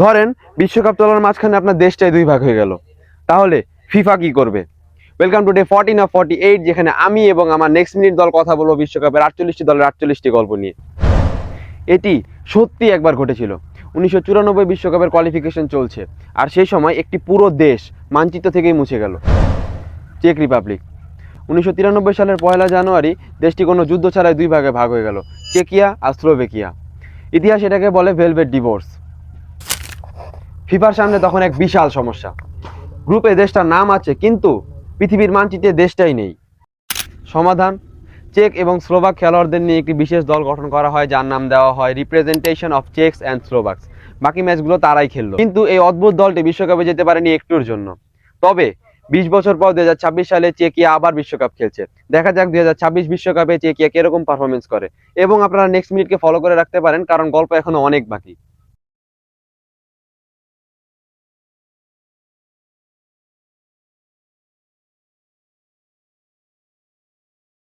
ধরেন বিশ্বকাপ চলার মাঝখানে আপনার দেশটাই দুই ভাগ হয়ে গেল, তাহলে ফিফা কি করবে? ওয়েলকাম টু ডে 14 অফ 48, যেখানে আমি এবং আমার নেক্সট মিনিট দল কথা বলবো বিশ্বকাপের 48টি দলের 48টি গল্প নিয়ে। এটি সত্যি একবার ঘটেছিল। 1994 বিশ্বকাপের কোয়ালিফিকেশন চলছে, আর সেই সময় একটি পুরো দেশ মানচিত্র থেকেই মুছে গেল, চেক রিপাবলিক। 1993 সালের 1 জানুয়ারি দেশটি কোনো যুদ্ধ ছাড়াই দুই ভাগে ভাগ হয়ে গেল, চেকিয়া আর স্লোভেকিয়া। ইতিহাস এটাকে বলে ভেলভেট ডিভোর্স। ফিফার সামনে তখন এক বিশাল সমস্যা। গ্রুপে দেশটার নাম আছে, কিন্তু পৃথিবীর মানচিত্রে দেশটাই নেই। সমাধান, চেক এবং স্লোভাক খেলোয়াড়দের নিয়ে একটি বিশেষ দল গঠন করা হয়, যার নাম দেওয়া হয় রিপ্রেজেন্টেশন অফ চেকস অ্যান্ড স্লোভাকস। বাকি ম্যাচগুলো তারাই খেললো, কিন্তু এই অদ্ভুত দলটি বিশ্বকাপে যেতে পারেনি একটুর জন্য। তবে 20 বছর পর 2026 সালে চেকিয়া আবার বিশ্বকাপ খেলছে। দেখা যাক 2026 বিশ্বকাপে চেকিয়া কিরকম পারফরমেন্স করে। এবং আপনারা নেক্সট মিনিটকে ফলো করে রাখতে পারেন, কারণ গল্প এখনো অনেক বাকি।